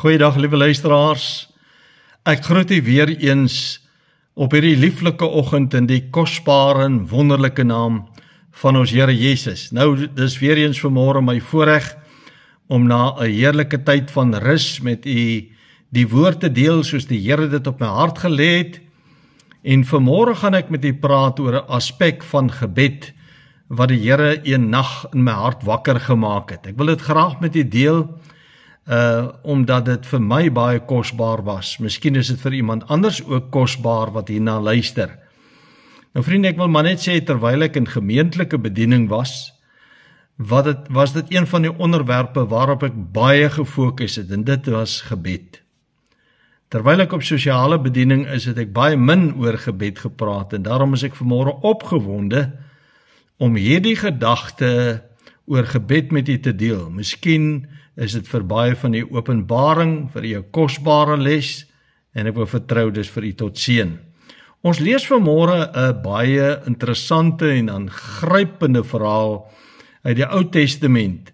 Goeiedag, liewe luisteraars. Ek groet u weer eens op hierdie lieflike oggend in die kosbare en wonderlike naam van ons Here Jesus. Nou, dis weer eens vanmôre my voorreg om na 'n heerlike tyd van rus met u die woord te deel soos die Here dit op my hart gelê het. En vanmôre gaan ek met u praat oor 'n aspek van gebed wat die Here een nag in my hart wakker gemaak het. Ek wil dit graag met u deel, omdat dit vir my baie kosbaar was. Miskien is dit vir iemand anders ook kosbaar wat hierna luister. Nou vriende, ek wil maar net sê, terwyl ek in gemeentelike bediening was dit een van die onderwerpe waarop ek baie gefokus het, en dit was gebed. Terwyl ek op sosiale bediening is, het ek baie min oor gebed gepraat, en daarom is ek vanmôre opgewonde om hierdie gedagte oor gebed met u te deel. Miskien is dit vir baie van die openbaring, vir u 'n kosbare les, en ek wil vertrou dis vir u tot seën. Ons lees vanmôre 'n baie interessante en aangrypende verhaal uit die Ou Testament.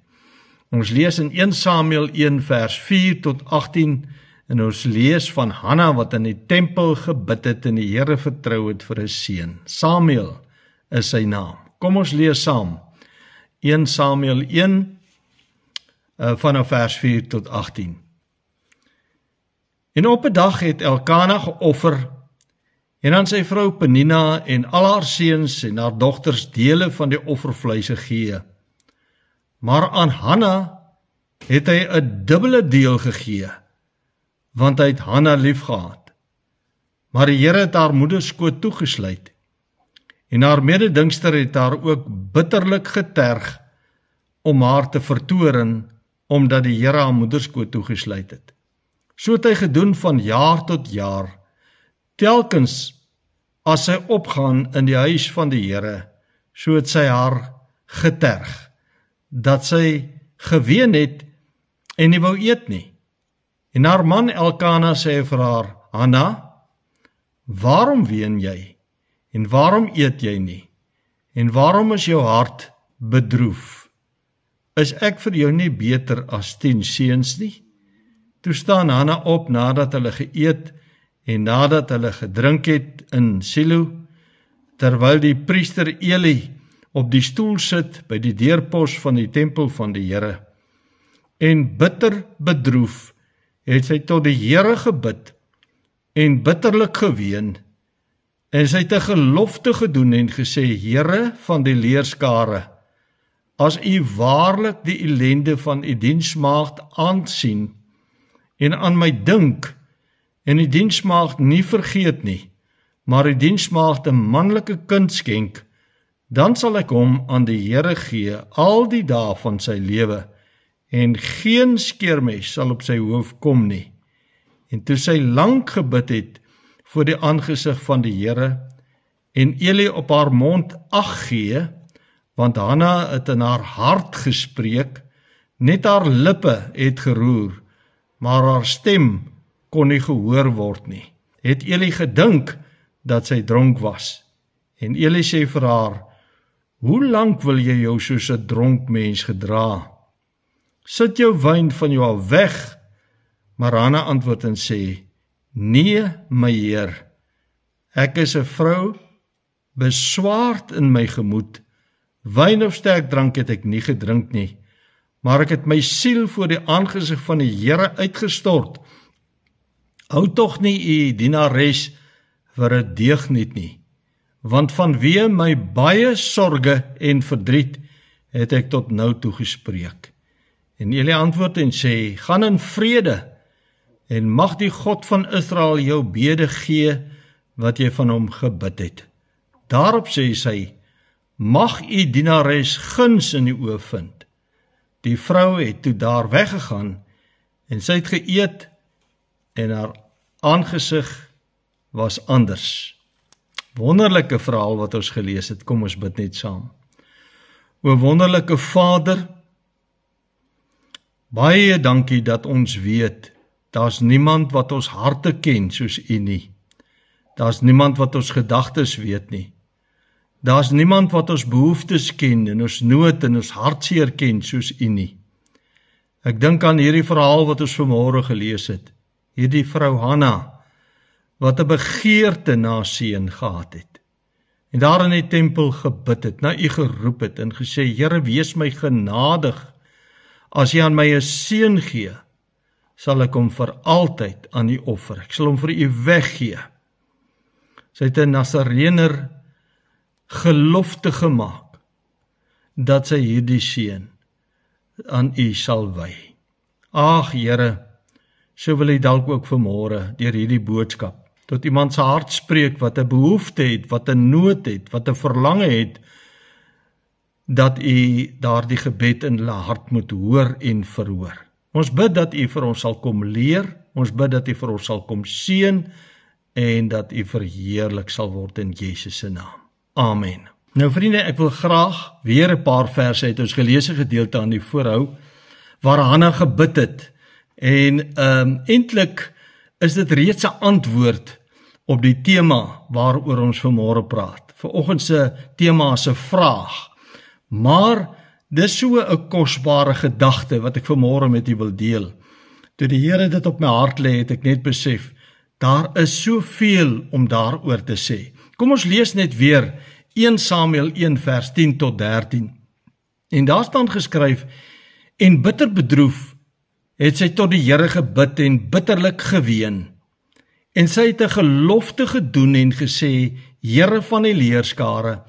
Ons lees in 1 Samuel 1 vers 4 tot 18, en ons lees van Hanna wat in die tempel gebid het en die Here vertrou het vir 'n seun. Samuel is sy naam. Kom ons lees saam. 1 Samuel 1 vanaf vers 4 tot 18. En op 'n dag het Elkana geoffer, en aan sy vrou Penina en al haar seuns en haar dogters dele van die offervleis gegee. Maar aan Hanna het hy 'n dubbele deel gegee, want hy het Hanna liefgehad. Maar die Here het haar moederskoot toegesluit, en haar mededingster het haar ook bitterlik geterg om haar te vertoren, omdat die Here haar moederskoot toegesluit het. So het hy gedoen van jaar tot jaar, telkens as sy opgaan in die huis van die Here, so het sy haar geterg, dat sy geween het en nie wou eet nie. En haar man Elkana sê vir haar, Hanna, waarom ween jy? En waarom eet jy nie? En waarom is jou hart bedroef? Is ek vir jou nie beter as 10 seuns nie? Toe staan Hanna op nadat hulle geëet en nadat hulle gedrink het in Silo, terwyl die priester Eli op die stoel sit by die deurpos van die tempel van die Here. En bitter bedroef het sy tot die Here gebid en bitterlik geween, en sy het 'n gelofte gedoen en gesê, Here van die leerskare, as u waarlik die ellende van u diensmaagd aansien en aan my dink, en die diensmaagd nie vergeet nie, maar die diensmaagd 'n manlike kind skenk, dan sal ek hom aan die Here gee al die dae van sy lewe, en geen skeermes sal op sy hoof kom nie. En toe sy lank gebid het voor die aangesig van die Here, en Eli op haar mond ag gee, want Hanna het in haar hart gespreek, net haar lippe het geroer, maar haar stem kon nie gehoor word nie. Het Eli gedink dat sy dronk was, en Eli sê vir haar, hoe lank wil jy jou soos 'n dronk mens gedra? Sit jou wyn van jou af weg. Maar Hanna antwoord en sê, nee, my Heer, ek is 'n vrou, beswaard in my gemoed, wyn of sterk drank het ek nie gedrink nie, maar ek het my siel voor die aangesig van die Here uitgestort. Hou tog nie u dienares vir 'n deugniet nie, want vanweë my baie sorge en verdriet het ek tot nou toe gespreek. En Eli antwoord en sê, gaan in vrede, en mag die God van Israel jou bede gee, wat jy van hom gebid het. Daarop sê sy, mag u dienares guns in die oë vind. Die vrou het toe daar weggegaan, en sy het geëet, en haar aangesig was anders. Wonderlike verhaal wat ons gelees het, kom ons bid net saam. O wonderlike Vader, baie dankie dat ons weet, daar's niemand wat ons harte ken soos U nie. Daar's niemand wat ons gedagtes weet nie. Daar's niemand wat ons behoeftes ken en ons nood en ons hartseer ken soos U nie. Ek dink aan hierdie verhaal wat ons vanmôre gelees het. Hierdie vrou Hanna, wat 'n begeerte na 'n seun gehad het. En daar in die tempel gebid het, na U geroep het en gesê, Here, wees my genadig. As U aan my 'n seun gee, sal ek hom vir altyd aan U offer. Ek sal hom vir U weggee. Sy het 'n Nasarener gelofte gemaak, dat sy hierdie seun aan U sal wy. Ag Here, so wil U dalk ook vanmôre deur hierdie boodskap tot iemand se hart spreek wat 'n behoefte het, wat 'n nood het, wat 'n verlange het, dat U daardie gebed in hulle hart moet hoor en verhoor. Ons bid dat U vir ons sal kom leer, ons bid dat U vir ons sal kom seën en dat U verheerlik sal word in Jesus se naam. Amen. Nou vriende, ek wil graag weer 'n paar verse uit ons geleesde gedeelte aan U voorhou, waar Hanna gebid het. En eintlik is dit reeds 'n antwoord op die tema waaroor ons vanmôre praat. Vanoggend se tema is 'n vraag, maar dis so 'n kosbare gedagte wat ek vanmôre met U wil deel. Toe die Here dit op my hart lê, het ek net besef, daar is soveel om daaroor te sê. Kom ons lees net weer 1 Samuel 1 vers 10 tot 13. En daar staan geskryf, en bitter bedroef het sy tot die Here gebid en bitterlik geween. En sy het 'n gelofte gedoen en gesê, Here van die leerskare,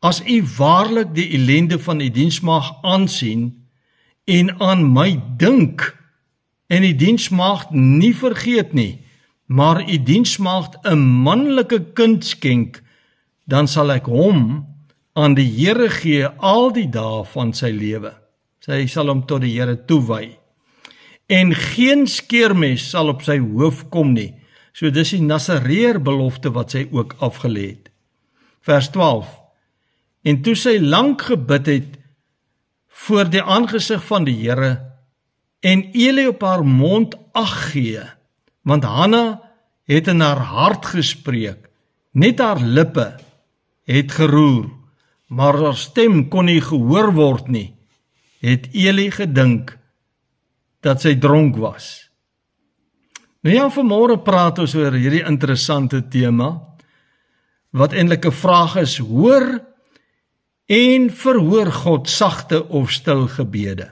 as U waarlik die ellende van die diensmaagd aansien en aan my dink, en die diensmaagd nie vergeet nie, maar U diensmaagd 'n manlike kind skenk, dan sal ek hom aan die Here gee al die dae van sy lewe. Sy sal hom tot die Here toewy. En geen skeermes sal op sy hoof kom nie. So dis die Nasareer belofte wat sy ook afgelê het. Vers 12. En toe sy lank gebid het voor die aangesig van die Here, en Eli op haar mond ag gee, want Hanna het in haar hart gespreek, net haar lippe het geroer, maar haar stem kon nie gehoor word nie, het Eli gedink dat sy dronk was. Nou ja, vanmôre praat ons oor hierdie interessante tema, wat eintlik 'n vraag is, hoor en verhoor God sagte of stil gebede?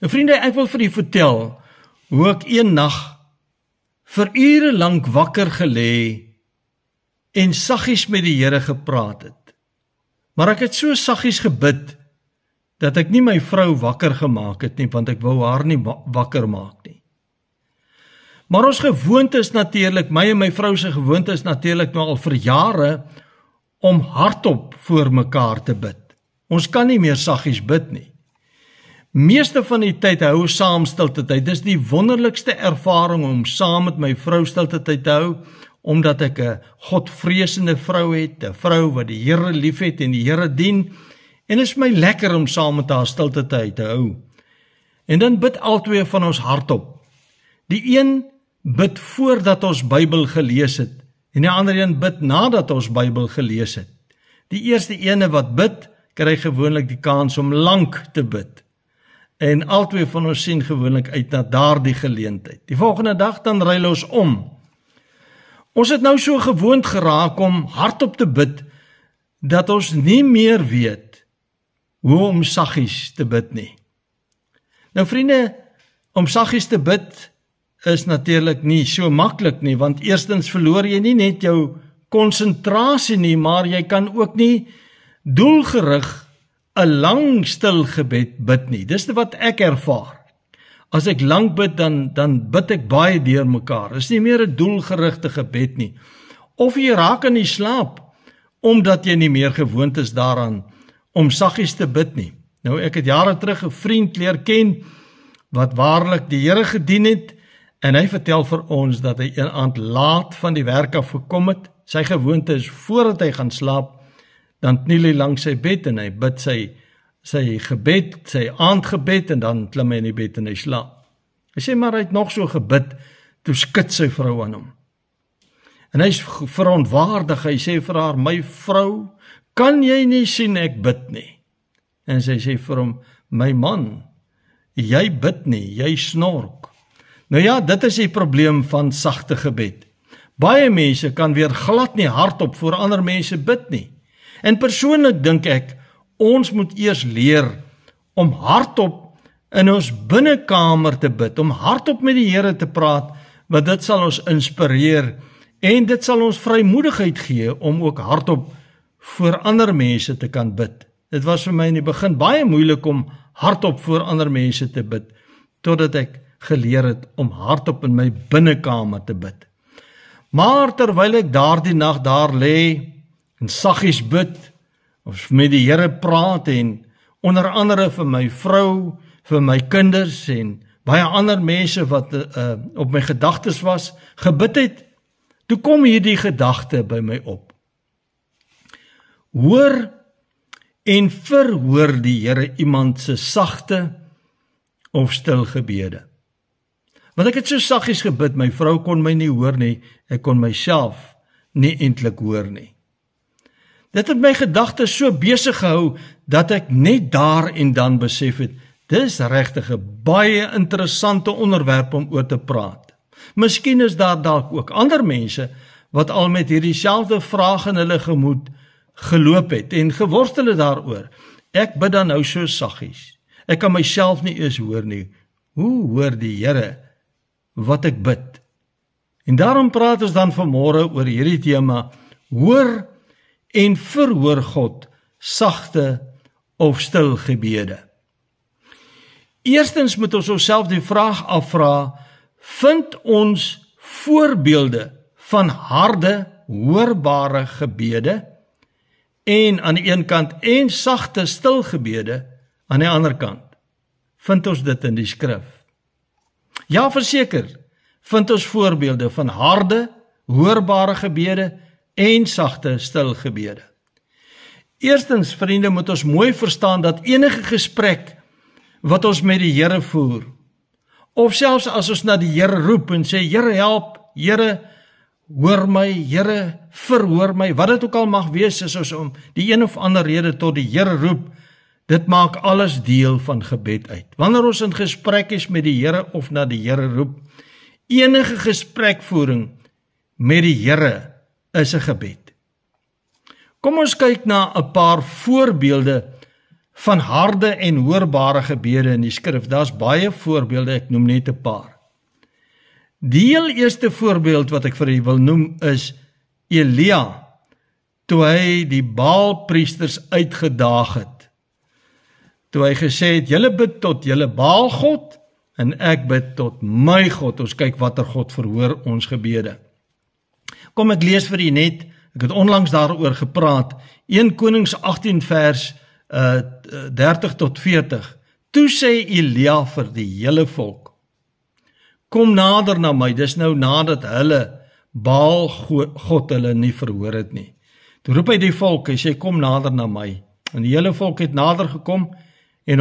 Nou vriende, ek wil vir u vertel, hoe ek een nag vir ure lank wakker gelê en saggies met die Here gepraat het. Maar ek het so saggies gebid, dat ek nie my vrou wakker gemaak het nie, want ek wou haar nie wakker maak nie. Maar ons gewoonte is natuurlik, my en my vrou se gewoonte is natuurlik nou al vir jare, om hardop voor mekaar te bid. Ons kan nie meer saggies bid nie. Meeste van die tyd hou ons saam stilte tyd. Dis die wonderlikste ervaring om saam met my vrou stilte tyd te hou, omdat ek 'n godvreesende vrou het, 'n vrou wat die Here liefhet en die Here dien, en is my lekker om saam met haar stilte tyd te hou. En dan bid albei van ons hardop. Die een bid voordat ons Bybel gelees het, en die ander een bid nadat ons Bybel gelees het. Die eerste ene wat bid, kry gewoonlik die kans om lank te bid. En albei van ons sien gewoonlik uit na daardie geleentheid. Die volgende dag dan ruil ons om. Ons het nou so gewoond geraak om hardop te bid, dat ons nie meer weet hoe om saggies te bid nie. Nou vriende, om saggies te bid is natuurlik nie so maklik nie, want eerstens verloor jy nie net jou konsentrasie nie, maar jy kan ook nie doelgerig 'n lang stil gebed bid nie. Dis wat ek ervaar. As ek lank bid, dan bid ek baie deur mekaar. Is nie meer 'n doelgerigte gebed nie. Of jy raak in die slaap, omdat jy nie meer gewoond is daaraan om saggies te bid nie. Nou, ek het jare terug 'n vriend leer ken, wat waarlik die Here gedien het, en hy vertel vir ons dat hy 'n aand laat van die werk af gekom het. Sy gewoonte is, voordat hy gaan slaap, dan kniel hy langs sy bed en hy bid sy gebed, sy aandgebed, en dan klim hy in die bed en hy slaap. Hy sê, maar hy het nog so gebid, toe skud sy vrou aan hom. En hy is verontwaardig, hy sê vir haar, my vrou, kan jy nie sien ek bid nie? En sy sê vir hom, my man, jy bid nie, jy snork. Nou ja, dit is die probleem van sagte gebed. Baie mense kan weer glad nie hardop voor ander mense bid nie. En persoonlik dink ek, ons moet eers leer om hardop in ons binnekamer te bid, om hardop met die Here te praat, want dit sal ons inspireer en dit sal ons vrymoedigheid gee om ook hardop voor ander mense te kan bid. Dit was vir my in die begin baie moeilik om hardop voor ander mense te bid, totdat ek geleer het om hardop in my binnekamer te bid. Maar terwyl ek daardie nag daar lê en saggies bid, of met die Here praat en onder andere vir my vrou, vir my kinders en baie ander mense wat op my gedagtes was, gebid het, toe kom hierdie gedagte by my op. Hoor en verhoor die Here iemand se sagte of stil gebede. Want ek het so saggies gebid, my vrou kon my nie hoor nie, ek kon myself nie eintlik hoor nie. Dit het my gedagtes so besig gehou, dat ek net daar en dan besef het, dis regtig 'n baie interessante onderwerp om oor te praat. Miskien is daar dalk ook ander mense, wat al met hierdie selfde vraag in hulle gemoed geloop het, en geworstel het daaroor. Ek bid dan nou so saggies, ek kan myself nie eens hoor nie, hoe hoor die Here wat ek bid? En daarom praat ons dan vanmôre oor hierdie tema, hoor en verhoor God sagte of stil gebede. Eerstens moet ons onsself die vraag afvra, vind ons voorbeelde van harde, hoorbare gebede en aan die een kant en sagte, stil gebede aan die ander kant? Vind ons dit in die skrif? Ja, verseker, vind ons voorbeelde van harde, hoorbare gebede en sagte, stil gebede. Eerstens, vriende, moet ons mooi verstaan dat enige gesprek wat ons met die Here voer, of selfs as ons na die Here roep en sê, Here help, Here hoor my, Here verhoor my, wat dit ook al mag wees, is ons om die een of ander rede tot die Here roep, dit maak alles deel van gebed uit. Wanneer ons in gesprek is met die Here of na die Here roep, enige gesprekvoering met die Here is 'n gebed. Kom ons kyk na 'n paar voorbeelde van harde en hoorbare gebede in die skrif. Daar's baie voorbeelde, ek noem net 'n paar. Die heel eerste voorbeeld wat ek vir u wil noem is Elia, toe hy die Baalpriesters uitgedaag het. Toe hy gesê het, julle bid tot julle Baalgod en ek bid tot my God. Ons kyk watter God verhoor ons gebede. Kom ek lees vir u net, ek het onlangs daaroor gepraat, 1 Konings 18 vers 30 tot 40. Toe sê Elia vir die hele volk, kom nader na my, dis nou nadat hulle Baal God hulle nie verhoor het nie. Toe roep hy die volk, hy sê kom nader na my. En die hele volk het nader gekom en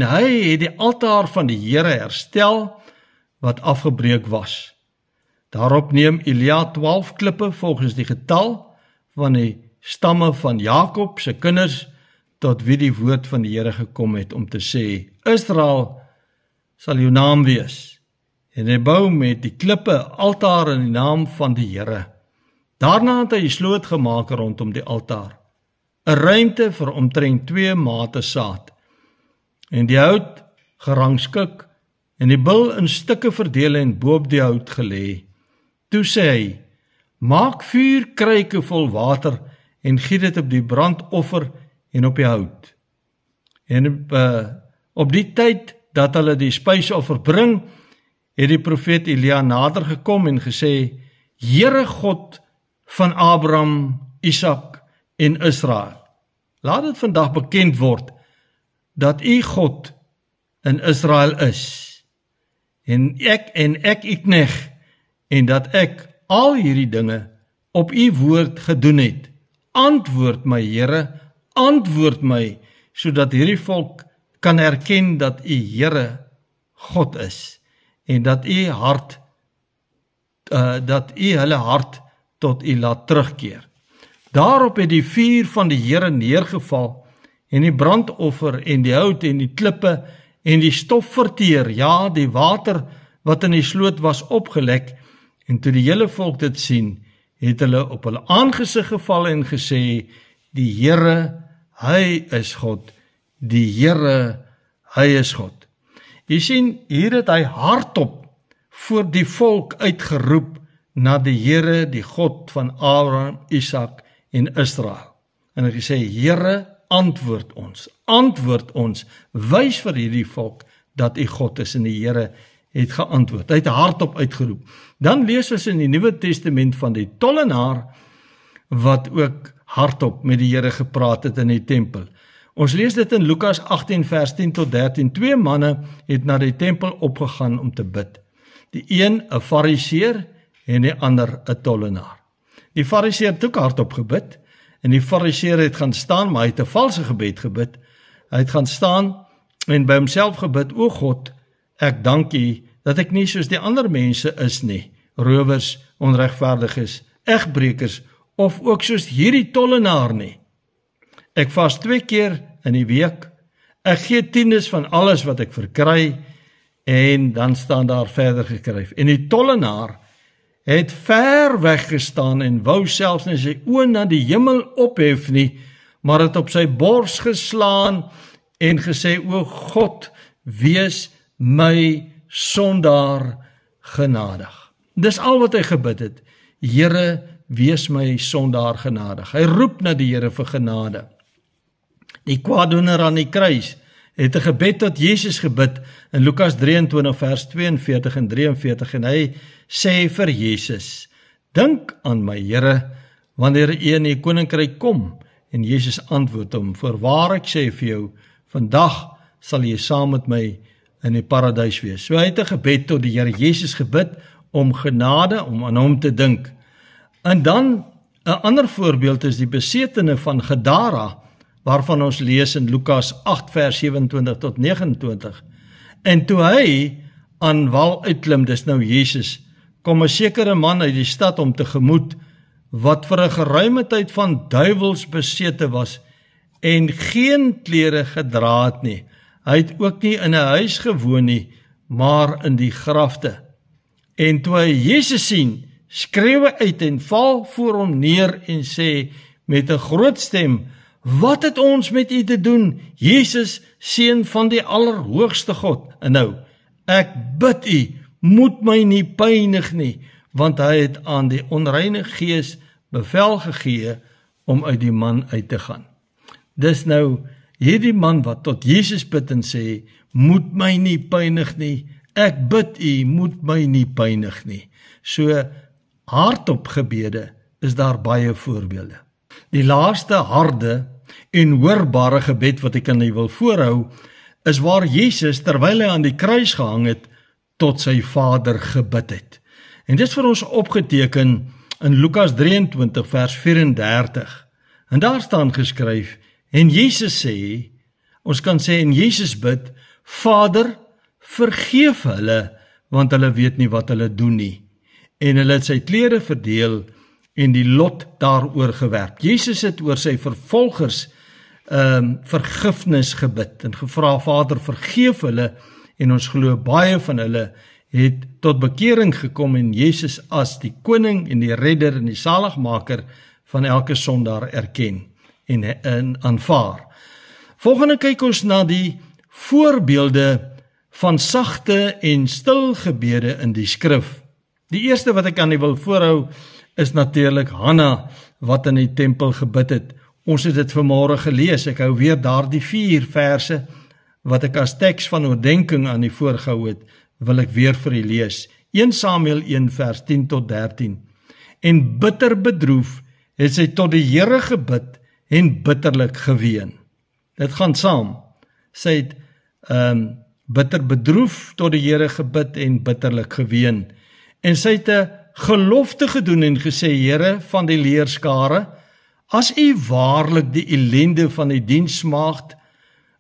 hy het die altaar van die Here herstel wat afgebreek was. Daarop neem Elia 12 klippe volgens die getal van die stamme van Jakob se kinders tot wie die woord van die Here gekom het om te sê, Israel sal jou naam wees. En hy bou met die klippe altaar in die naam van die Here. Daarna het hy 'n sloot gemaak rondom die altaar, 'n ruimte vir omtrent 2 mate saad, en die hout gerangskik en die bil in stukke verdeel en bo-op die hout gelê. Toe sê hy, maak 4 kruike vol water en giet dit op die brandoffer en op die hout. En op die tyd dat hulle die spysoffer bring, het die profeet Elia nader gekom en gesê, Here God van Abraham, Isak en Israel, laat dit vandag bekend word dat u God in Israel is, en ek u knegt, en dat ek al hierdie dinge op u woord gedoen het. Antwoord my, Here, antwoord my, sodat hierdie volk kan erken dat u Here God is, en dat u hulle hart tot u laat terugkeer. Daarop het die vuur van die Here neergeval en die brandoffer en die hout en die klippe en die stof verteer, ja, die water wat in die sloot was opgelek, en toe die hele volk dit sien, het hulle op hulle aangesig geval en gesê, die Here, hy is God, die Here, hy is God. Jy sien, hier het hy hardop voor die volk uitgeroep na die Here, die God van Abraham, Isak en Israel. En hy gesê, Here, antwoord ons, wys vir hierdie volk dat u God is, en die Here het geantwoord. Hy het hardop uitgeroep. Dan lees ons in die Nuwe Testament van die tollenaar, wat ook hardop met die Here gepraat het in die tempel. Ons lees dit in Lukas 18 vers 10 tot 13. 2 manne het na die tempel opgegaan om te bid. Die een 'n fariseer en die ander 'n tollenaar. Die fariseer het ook hardop gebid, en die fariseer het gaan staan, maar hy het 'n valse gebed gebid. Hy het gaan staan en by homself gebid, o God, ek dank U dat ek nie soos die ander mense is nie, rowers, onregverdiges, egbrekers, of ook soos hierdie tollenaar nie. Ek vas 2 keer in die week, ek gee 10% van alles wat ek verkry, en dan staan daar verder geskryf. En die tollenaar het ver weggestaan en wou selfs nie sy oë na die hemel ophef nie, maar het op sy bors geslaan en gesê, o God, wees my sondaar genadig. Dis al wat hy gebid het. Here, wees my sondaar genadig. Hy roep na die Here vir genade. Die kwaaddoener aan die kruis het 'n gebed tot Jesus gebid in Lukas 23 vers 42 en 43 en hy sê vir Jesus, dink aan my Here, wanneer U in die koninkryk kom. En Jesus antwoord hom, voorwaar ek sê vir jou, vandag sal jy saam met my in die paradys wees. So hy het 'n gebed tot die Here Jesus gebid om genade, om aan hom te dink. En dan 'n ander voorbeeld is die besetene van Gadara, waarvan ons lees in Lukas 8 vers 27 tot 29. En toe hy aan wal uitklim, dis nou Jesus, kom 'n sekere man uit die stad om tegemoet, wat vir 'n geruime tyd van duiwels besete was, en geen klere gedra het nie. Hy het ook nie in 'n huis gewoon nie, maar in die grafte. En toe hy Jesus sien, skreeu hy uit en val voor hom neer en sê met 'n groot stem, wat het ons met U te doen, Jesus, seun van die Allerhoogste God? En nou, ek bid U, moet my nie pynig nie, want hy het aan die onreine gees bevel gegee om uit die man uit te gaan. Dis nou hierdie man wat tot Jesus bid en sê, moet my nie pynig nie, ek bid U, moet my nie pynig nie. So, hardop gebede is daar baie voorbeelde. Die laaste harde en hoorbare gebed wat ek aan u wil voorhou, is waar Jesus, terwyl hy aan die kruis gehang het, tot sy Vader gebid het. En dit is vir ons opgeteken in Lukas 23 vers 34. En daar staan geskryf, en Jesus sê, ons kan sê, en Jesus bid, Vader, vergeef hulle, want hulle weet nie wat hulle doen nie. En hulle het sy klere verdeel en die lot daaroor gewerp. Jesus het oor sy vervolgers vergifnis gebid en gevra, Vader, vergeef hulle, en ons glo baie van hulle het tot bekering gekom en Jesus as die koning en die redder en die saligmaker van elke sondaar erken en aanvaar. Volgende kyk ons na die voorbeelde van sagte en stil gebede in die skrif. Die eerste wat ek aan u wil voorhou is natuurlik Hanna wat in die tempel gebid het. Ons het dit vanmôre gelees. Ek hou weer daardie 4 verse wat ek as teks van oordenking aan u voorgehou het, wil ek weer vir u lees. 1 Samuel 1 vers 10 tot 13. En bitter bedroef het sy tot die Here gebid en bitterlik geween. Dit gaan saam. Sy het bitter bedroef tot die Here gebid en bitterlik geween. En sy het 'n gelofte gedoen en gesê, Here van die leerskare, as u waarlik die ellende van die diensmaagd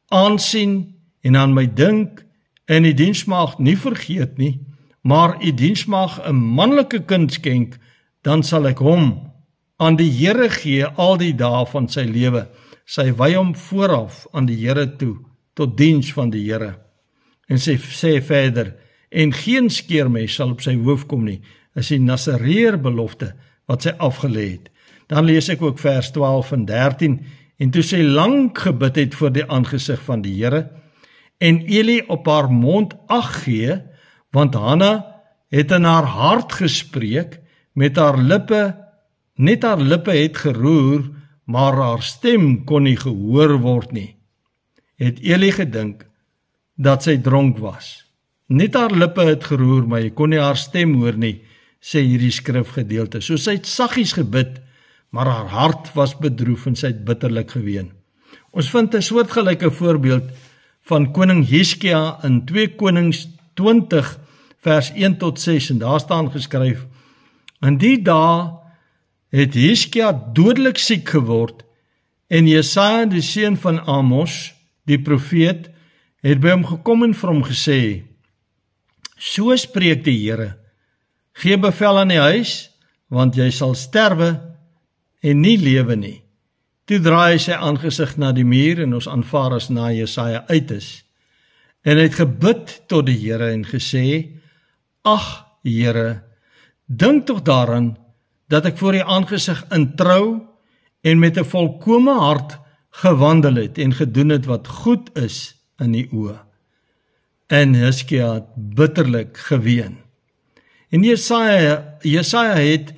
aansien en aan my dink, en die diensmaagd nie vergeet nie, maar u diensmaagd 'n manlike kind skenk, dan sal ek hom aan die Here gee al die dae van sy lewe. sy wy hom vooraf aan die Here toe, tot diens van die Here. En sy sê verder, en geen skeermes sal op sy hoof kom nie, is die Nasareër belofte wat sy afgelê het. Dan lees ek ook vers 12 en 13, en toe sy lang gebid het voor die aangesig van die Here, en Eli op haar mond ag gee, want Hanna het in haar hart gespreek, met haar lippe, net haar lippe het geroer, maar haar stem kon nie gehoor word nie. Het Eli gedink dat sy dronk was. Net haar lippe het geroer, maar jy kon nie haar stem hoor nie, sê hierdie skrifgedeelte. So sy het saggies gebid, maar haar hart was bedroef en sy het bitterlik geween. Ons vind 'n soortgelyke voorbeeld van koning Hiskia in 2 Konings 20 vers 1 tot 6 en daar staan geskryf: In die dae het Hiskia dodelik siek geword en Jesaja die seun van Amos, die profeet, het by hom gekom en vir hom gesê: So spreek die Here, gee bevel aan die huis, want jy sal sterwe en nie lewe nie. Toe draai hy sy aangesig na die muur en ons aanvaar as na Jesaja uit is. En hy het gebid tot die Here en gesê: Ag Here, dink tog daaraan dat ek voor die aangesig in trou en met 'n volkome hart gewandel het en gedoen het wat goed is in die oë. En Hiskia het bitterlik geween. En Jesaja het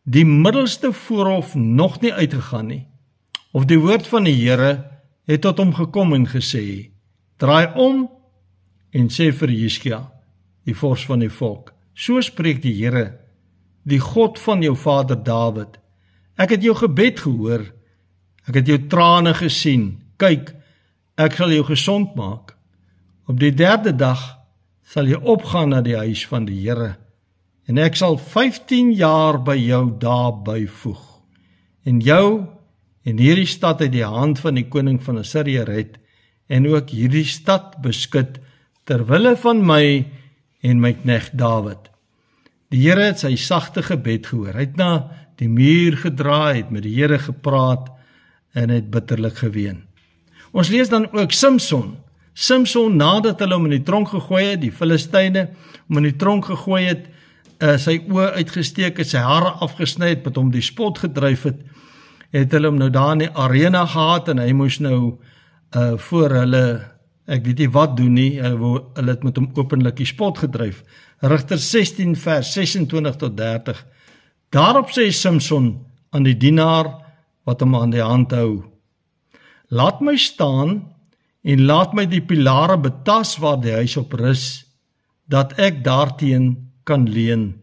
die middelste voorhof nog nie uitgegaan nie. Of die woord van die Here het tot hom gekom en gesê: Draai om en sê vir Hiskia, die vors van die volk: So spreek die Here, die God van jou vader Dawid. Ek het jou gebed gehoor, ek het jou trane gesien. Kyk, ek sal jou gesond maak. Op die 3de dag sal jy opgaan na die huis van die Here, en ek sal 15 jaar by jou daar byvoeg, en jou en hierdie stad uit die hand van die koning van Assirië red, en ook hierdie stad beskut terwille van my en my knegt Dawid. Die Here het sy sagte gebed gehoor. Hy het na die muur gedraai, het met die Here gepraat en het bitterlik geween. Ons lees dan ook Samson. Samson, nadat hulle hom in die tronk gegooi het, die Filistyne hom in die tronk gegooi het, sy oë uitgesteek het, sy hare afgesny het, met hom die spot gedryf het hulle hom nou daar in die arena gehad en hy moes nou voor hulle, ek weet nie wat doen nie, hulle het met hom openlik die spot gedryf. Rigters 16 vers 26 tot 30. Daarop sê Samson aan die dienaar wat hom aan die hand hou: Laat my staan en laat my die pilare betas waar die huis op rus, dat ek daarteen kan leun.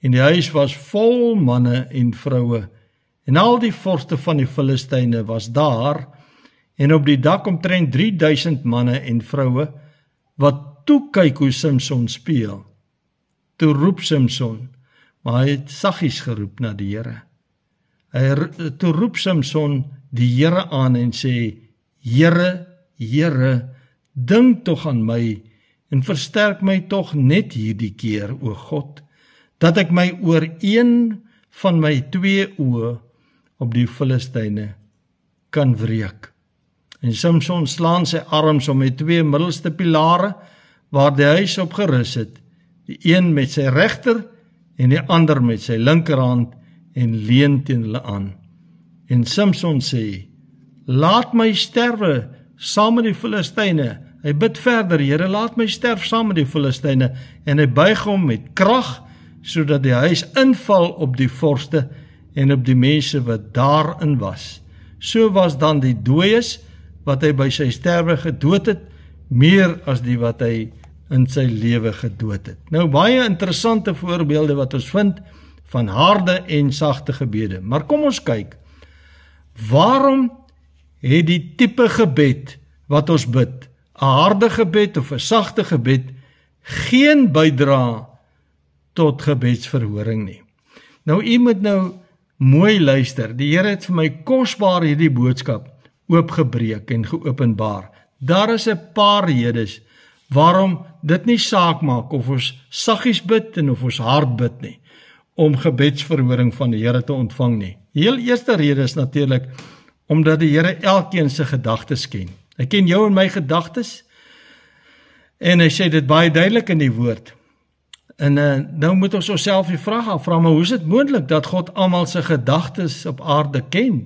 En die huis was vol manne en vroue, en al die vorste van die Filistyne was daar, en op die dak omtrent 3000 manne en vroue, wat toe kyk hoe Samson speel. Toe roep Samson, maar hy het saggies geroep na die Here. Toe roep Samson die Here aan en sê: Here, Here, dink tog aan my, en versterk my tog net hierdie keer, o God, dat ek my oor een van my 2 oë op die Filistyne kan wreek. En Samson slaan sy arms om die 2 middelste pilare, waar die huis op gerus het, die een met sy regter, en die ander met sy linkerhand, en leun teen hulle aan. En Samson sê: Laat my sterwe saam met die Filistyne. Hy bid verder: Here, laat my sterf saam met die Filistyne, en hy buig hom met krag, sodat die huis inval op die vorste en op die mense wat daarin was. So was dan die dooies wat hy by sy sterwe gedood het, meer as die wat hy in sy lewe gedood het. Nou, baie interessante voorbeelde wat ons vind van harde en sagte gebede. Maar kom ons kyk, waarom het die tipe gebed wat ons bid, 'n harde gebed of 'n sagte gebed, geen bydra tot gebedsverhoring nie? Nou, u moet nou mooi luister. Die Here het vir my kosbaar hierdie boodskap oopgebreek en geopenbaar. Daar is 'n paar redes waarom dit nie saak maak of ons saggies bid en of ons hard bid nie, om gebedsverhoring van die Here te ontvang nie. Die heel eerste rede is natuurlik omdat die Here elkeen se gedagtes ken. Hy ken jou en my gedagtes, en hy sê dit baie duidelik in die woord. En nou moet ons onsself die vraag afvra, maar hoe is dit moontlik dat God almal se gedagtes op aarde ken?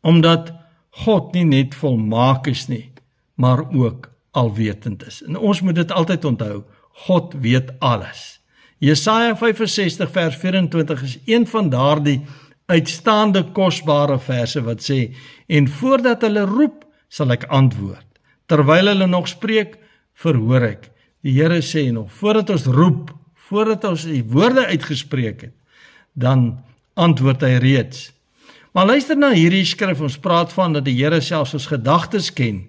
Omdat God nie net volmaak is nie, maar ook alwetend is. En ons moet dit altyd onthou, God weet alles. Jesaja 65 vers 24 is een van daardie uitstaande kosbare verse wat sê, en voordat hulle roep, sal ek antwoord. Terwyl hulle nog spreek, verhoor ek. Die Here sê nog, voordat ons roep, voordat ons die woorde uitgespreek het, dan antwoord hy reeds. Maar luister na hierdie skrif, ons praat van dat die Here selfs ons gedagtes ken.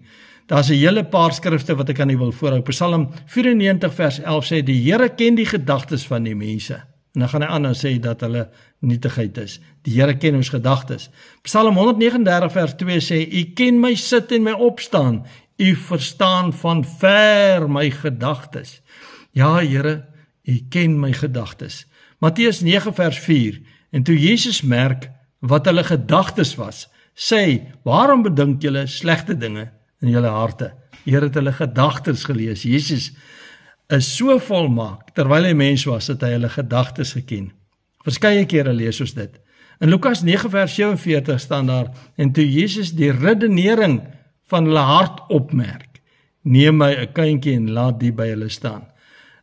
Daar's 'n hele paar skrifte wat ek aan u wil voorhou. Psalm 94 vers 11 sê, die Here ken die gedagtes van die mense. En dan gaan hy aan en sê dat hulle nietigheid is. Die Here ken ons gedagtes. Psalm 139 vers 2 sê, u ken my sit en my opstaan. U verstaan van ver my gedagtes. Ja, Here, u ken my gedagtes. Matteus 9 vers 4, en toe Jesus merk wat hulle gedagtes was, sê, waarom bedink julle slegte dinge in julle harte? Here het hulle gedagtes gelees. Jesus is so volmaak, terwyl hy mens was, het hy hulle gedagtes geken. Verskeie kere lees ons dit. In Lukas 9 vers 47 staan daar, en toe Jesus die redenering van hulle hart opmerk, neem my 'n kindjie en laat die by hulle staan.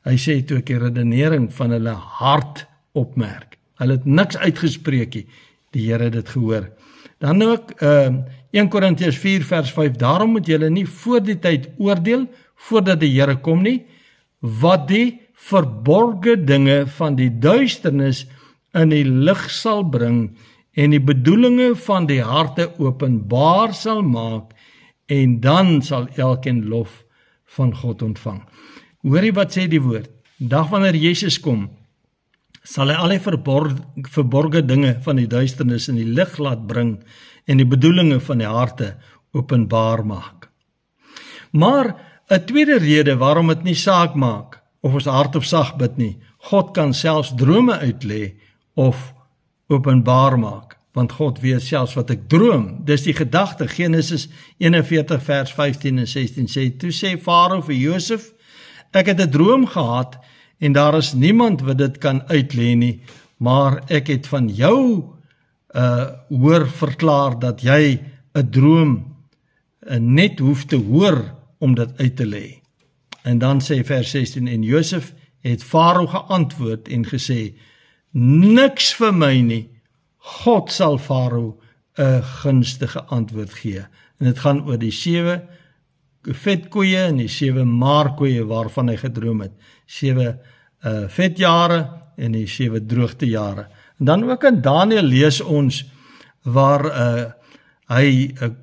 Hy sê toe ek die redenering van hulle hart opmerk. Hulle het niks uitgespreek nie. Die Here het dit gehoor. Dan ook 1 Korintiërs 4 vers 5, daarom moet julle nie voor die tyd oordeel, voordat die Here kom nie, wat die verborge dinge van die duisternis in die lig sal bring, en die bedoelinge van die harte openbaar sal maak, en dan sal elkeen lof van God ontvang. Hoorie wat sê die woord, dag wanneer Jesus kom, sal hy al die verborge dinge van die duisternis in die lig laat bring, en die bedoelinge van die harte openbaar maak. Maar 'n tweede rede waarom dit nie saak maak, of ons hart of sag bid nie, God kan selfs drome uitlê, of openbaar maak, want God weet selfs wat ek droom. Dis die gedagte. Genesis 41 vers 15 en 16 sê, toe sê Farao vir Josef, ek het 'n droom gehad, en daar is niemand wat dit kan uitlê nie, maar ek het van jou hoor verklaar dat jy 'n droom net hoef te hoor om dit uit te lê. En dan sê vers 16, en Josef het Farao geantwoord en gesê, niks vir my nie, God sal Farao 'n gunstige antwoord gee. En dit gaan oor die 7 vetkoeie en die 7 maarkoeie waarvan hy gedroom het. 7 vetjare en die 7 droogtejare. En dan ook in Daniël lees ons waar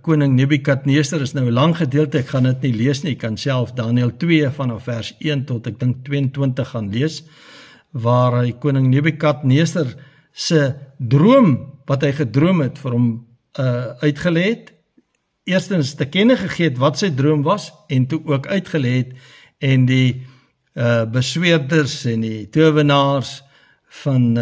koning Nebukadneser is nou 'n lang gedeelte, ek gaan dit nie lees nie, ek kan self Daniël 2 vanaf vers 1 tot ek dink 22 gaan lees, waar hy koning Nebukadneser se droom, wat hy gedroom het, vir hom uitgelê het, eerstens te kenne gegee het wat sy droom was, en toe ook uitgelê het, en die besweerders en die towenaars van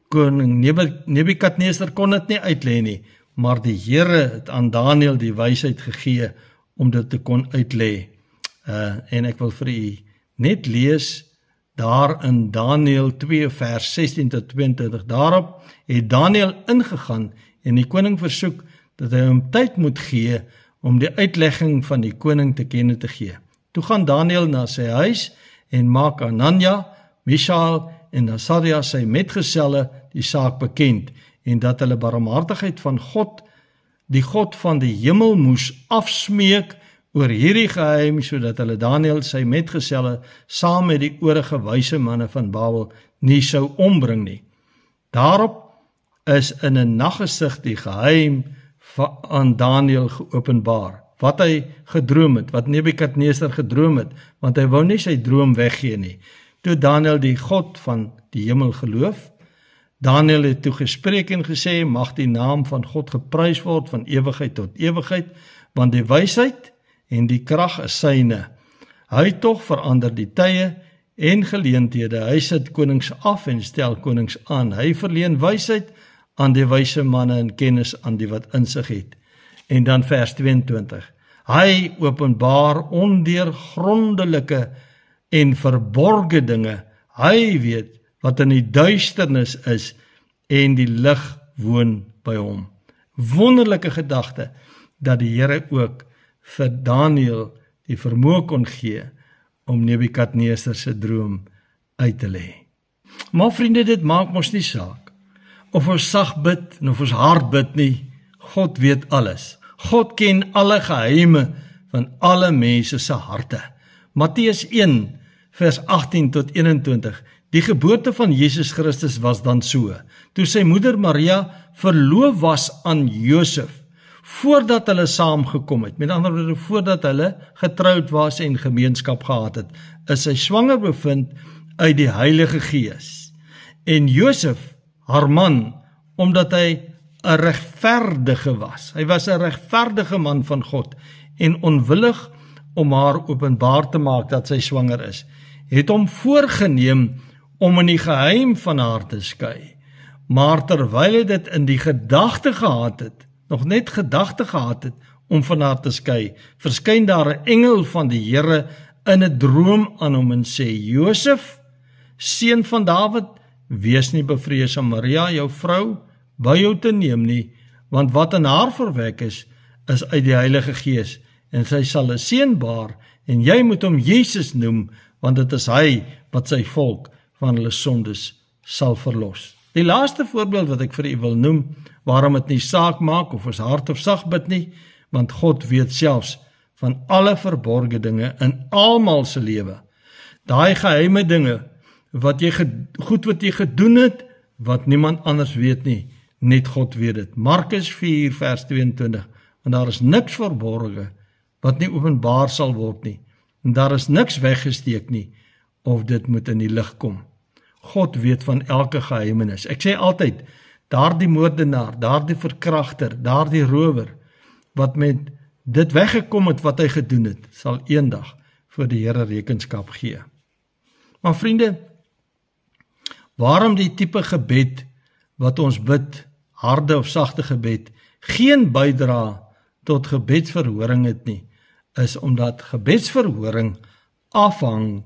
koning Nebukadneser kon dit nie uitlê nie, maar die Here het aan Daniël die wysheid gegee om dit te kon uitlê. En ek wil vir u net lees daar in Daniël 2 vers 16 tot 22. Daarop het Daniël ingegaan en die koning versoek dat hy hom tyd moet gee om die uitlegging van die koning te kenne te gee. Toe gaan Daniël na sy huis en maak Anania, Mishael en Azaria sy metgeselle die saak bekend, en dat hulle barmhartigheid van God, die God van die hemel moes afsmeek oor hierdie geheim, sodat hulle Daniël sy metgeselle saam met die oorige wyse manne van Babel nie sou ombring nie. Daarop is in 'n naggesig die geheim aan Daniël geopenbaar, wat hy gedroom het, wat Nebukadneser gedroom het, want hy wou nie sy droom weggee nie. Toe Daniël die God van die hemel geloof, Daniël het toe gespreek en gesê, mag die naam van God geprys word van ewigheid tot ewigheid, want die wysheid en die krag is syne. Hy tog verander die tye en geleenthede, hy sit konings af en stel konings aan, hy verleen wysheid aan die wyse manne en kennis aan die wat insig het. En dan vers 22. Hy openbaar ondeurgrondelike en verborge dinge. Hy weet wat in die duisternis is en die lig woon by hom. Wonderlike gedagte dat die Here ook vir Daniël die vermoë kon gee om Nebukadneser se droom uit te lê. Maar vriende, dit maak mos nie saak of ons sag bid en of ons hard bid nie. God weet alles. God ken alle geheime van alle mense se harte. Matteus 1 vers 18 tot 21. Die geboorte van Jesus Christus was dan so, toe sy moeder Maria verloof was aan Josef, voordat hulle saamgekom het, met ander woorde, voordat hulle getroud was en gemeenskap gehad het, is sy swanger bevind uit die Heilige Gees. En Josef, haar man, omdat hy 'n regverdige was, hy was 'n regverdige man van God, en onwillig om haar openbaar te maak dat sy swanger is, het hom voorgeneem om in die geheim van haar te skei. Maar terwyl hy dit in die gedagte gehad het, nog net gedagte gehad het om van haar te skei, verskyn daar 'n engel van die Here in 'n droom aan hom en sê, Josef, seun van Dawid, wees nie bevrees om Maria, jou vrou, by jou te neem nie, want wat in haar verwek is uit die Heilige Gees, en sy sal 'n seun baar, en jy moet hom Jesus noem, want dit is hy wat sy volk van hulle sondes sal verlos. Die laaste voorbeeld wat ek vir u wil noem, waarom het nie saak maak of ons hard of sag bid nie, want God weet selfs van alle verborgde dinge in almal se lewe. Daai geheime dinge, wat jy gedoen het, wat niemand anders weet nie, net God weet dit. Markus 4 vers 22, want daar is niks verborge, wat nie openbaar sal word nie, en daar is niks weggesteek nie, of dit moet in die lig kom. God weet van elke geheimenis. Ek sê altyd, daardie moordenaar, daardie verkragter, daardie rower, wat met dit weggekom het wat hy gedoen het, sal eendag vir die Here rekenskap gee. Maar vriende, waarom die tipe gebed wat ons bid, harde of sagte gebed, geen bydra tot gebedsverhoring het nie, is omdat gebedsverhoring afhang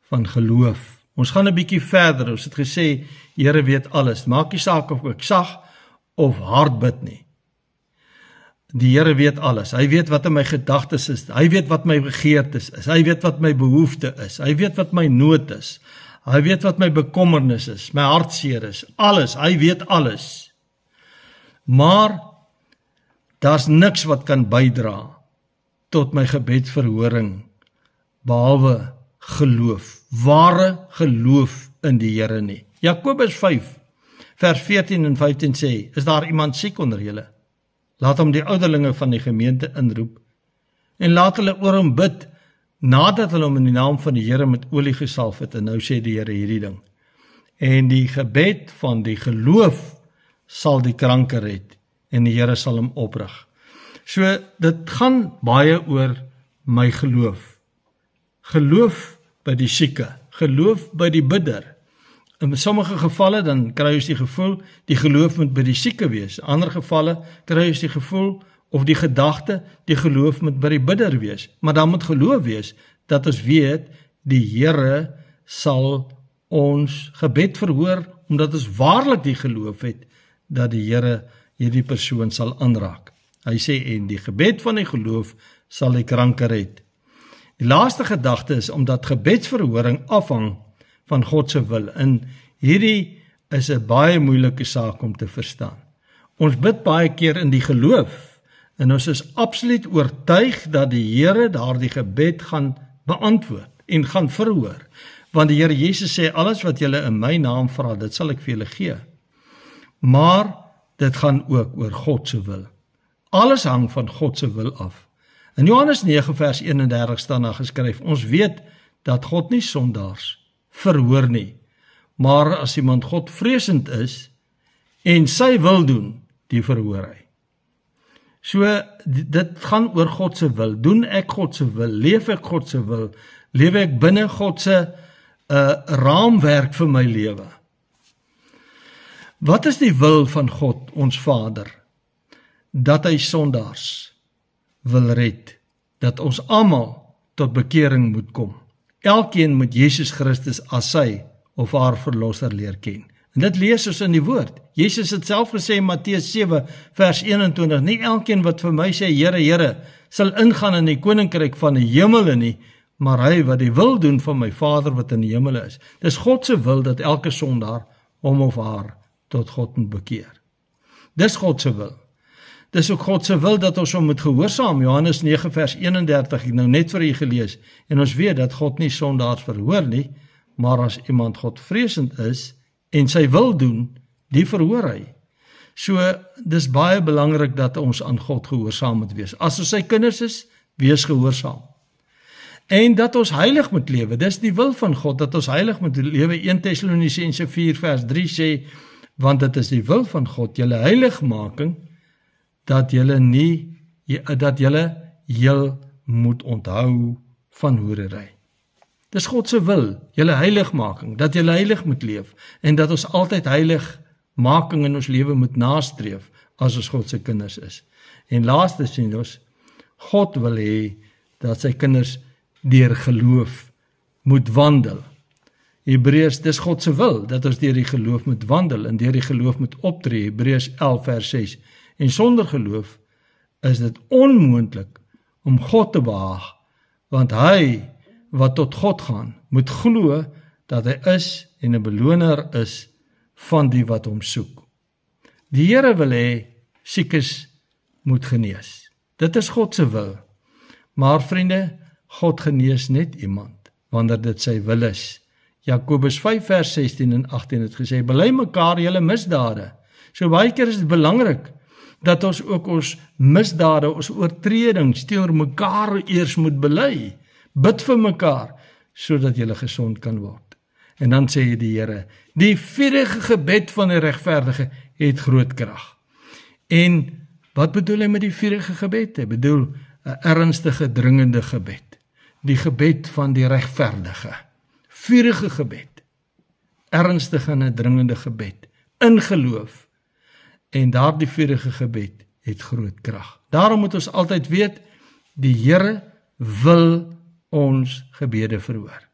van geloof. Ons gaan 'n bietjie verder, ons het gesê, Here weet alles, maak nie saak of ek sag of hard bid nie. Die Here weet alles, hy weet wat in my gedagtes is, hy weet wat my begeertes is, hy weet wat my behoefte is, hy weet wat my nood is, hy weet wat my bekommernis is, my hartseer is, alles, hy weet alles. Maar, daar's niks wat kan bydra tot my gebedsverhoring, behalwe geloof, ware geloof in die Here nie. Jakobus 5, vers 14 en 15 sê, is daar iemand siek onder julle? Laat hom die ouderlinge van die gemeente inroep, en laat hulle oor hom bid, nadat hulle hom in die naam van die Here met olie gesalf het, en nou sê die Here hierdie ding, en die gebed van die geloof sal die kranke red, en die Here sal hom oprig. So, dit gaan baie oor my geloof. Geloof by die sieke, geloof by die bidder. In sommige gevalle dan kry ons die gevoel, die geloof moet by die sieke wees. In ander gevalle kry ons die gevoel, of die gedagte, die geloof moet by die bidder wees. Maar dan moet geloof wees, dat ons weet, die Here sal ons gebed verhoor, omdat ons waarlik die geloof het, dat die Here hierdie persoon sal aanraak. Hy sê, en die gebed van die geloof sal die kranke red. Die laaste gedagte is, omdat gebedsverhoring afhang van God se wil, en hierdie is 'n baie moeilike saak om te verstaan. Ons bid baie keer in die geloof, en ons is absoluut oortuig dat die Here daardie gebed gaan beantwoord, en gaan verhoor, want die Here Jesus sê, alles wat julle in my naam vra, dit sal ek vir julle gee. Maar, dit gaan ook oor God se wil. Alles hang van God se wil af. In Johannes 9 vers 31 staan daar geskryf, ons weet dat God nie sondaars verhoor nie, maar as iemand Godvreesend is, en sy wil doen, die verhoor hy. So, dit gaan oor God se wil, doen ek God se wil, leef ek God se wil, leef ek binne God se raamwerk vir my lewe. Wat is die wil van God, ons Vader? Dat hy sondaars wil red, dat ons almal tot bekering moet kom. Elkeen moet Jesus Christus as sy of haar verlosser leer ken. En dit lees ons in die woord. Jesus het self gesê in Matteus 7 vers 21, nie elkeen wat vir my sê, Here, Here, sal ingaan in die koninkryk van die hemele nie, maar hy wat die wil doen van my Vader wat in die hemele is. Dis God se wil dat elke sondaar hom of haar tot God moet bekeer. Dis God se wil. Dis ook God se wil dat ons hom moet gehoorsaam. Johannes 9 vers 31, ek nou net vir u gelees, en ons weet dat God nie sondaars verhoor nie, maar as iemand Godvreesend is en sy wil doen, die verhoor hy. So, dis baie belangrik dat ons aan God gehoorsaam moet wees. As ons sy kinders is, wees gehoorsaam. En dat ons heilig moet lewe, dis die wil van God, dat ons heilig moet lewe. 1 Tessalonisense 4 vers 3 sê, want dit is die wil van God, julle heiligmaking, dat julle heel moet onthou van hoerery. Dis God se wil, julle heiligmaking, dat julle heilig moet leef, en dat ons altyd heiligmaking in ons lewe moet nastreef, as ons God se kinders is. En laaste sien ons, God wil hê, dat sy kinders deur geloof moet wandel. Hebreërs, dis God se wil, dat ons deur die geloof moet wandel, en deur die geloof moet optree, Hebreërs 11 vers 6. En sonder geloof is dit onmoontlik om God te behaag, want hy wat tot God gaan, moet glo dat hy is en 'n beloner is van die wat hom soek. Die Here wil hê siekes moet genees. Dit is God se wil. Maar vriende, God genees net iemand wanneer dit sy wil is. Jakobus 5 vers 16 en 18 het gesê, bely mekaar julle misdade. So baie keer is dit belangrik dat ons ook ons misdade, ons oortredings teenoor mekaar eers moet bely. Bid vir mekaar, sodat julle gesond kan word. En dan sê die Here, die vurige gebed van die regverdige het groot krag. En wat bedoel hy met die vurige gebed? Hy bedoel 'n ernstige, dringende gebed. Die gebed van die regverdige. Vurige gebed. Ernstige en 'n dringende gebed. In geloof. En daardie vurige gebed het groot krag. Daarom moet ons altyd weet, die Here wil ons gebede verhoor.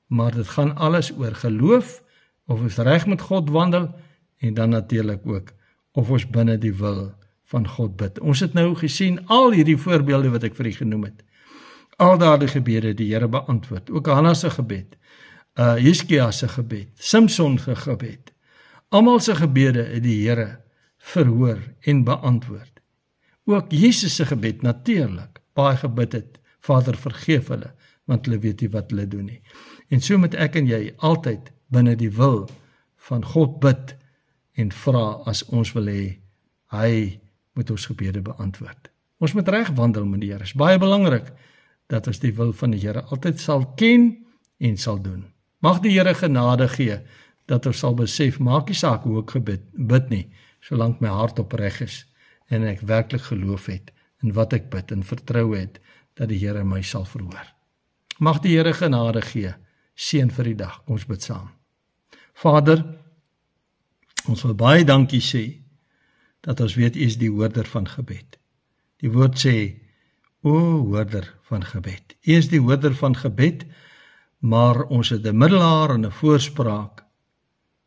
Maar dit gaan alles oor geloof, of ons reg met God wandel, en dan natuurlik ook, of ons binne die wil van God bid. Ons het nou gesien, al hierdie voorbeelde wat ek vir u genoem het, al daardie gebede die Here beantwoord, ook Hanna se gebed, Hiskia se gebed, Samson se gebed, almal se gebede het die Here verhoor en beantwoord. Ook Jesus se gebed natuurlik, baie gebid het, Vader vergeef hulle, want hulle weet nie wat hulle doen nie. En so moet ek en jy altyd binne die wil van God bid en vra as ons wil hê, hy moet ons gebede beantwoord. Ons moet reg wandel met die Here. Is baie belangrik dat ons die wil van die Here altyd sal ken en sal doen. Mag die Here genade gee dat ons sal besef, maak nie saak hoe ek bid nie, solank my hart opreg is en ek werklik geloof het in wat ek bid en vertrou het dat die Here my sal verhoor. Mag die Here genade gee, seën vir die dag. Kom ons bid saam. Vader, ons wil baie dankie sê dat ons weet U is die hoorder van gebed. Die woord sê, o hoorder van gebed. U is die hoorder van gebed, maar ons het 'n middelaar en 'n voorspraak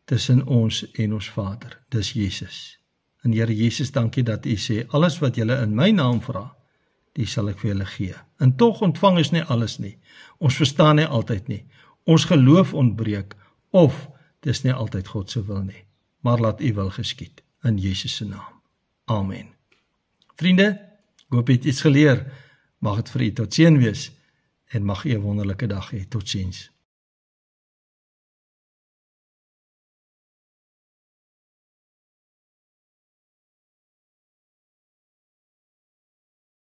tussen ons en ons Vader. Dis Jesus. En Here Jesus, dankie dat U sê, alles wat julle in my naam vra, die sal ek vir julle gee. En tog ontvang ons nie alles nie. Ons verstaan nie altyd nie. Ons geloof ontbreek, of dis nie altyd God se wil nie. Maar laat U wil geskied, in Jesus se naam. Amen. Vriende, ek hoop jy het iets geleer. Mag dit vir u tot seën wees, en mag u 'n wonderlike dag hê. Totsiens.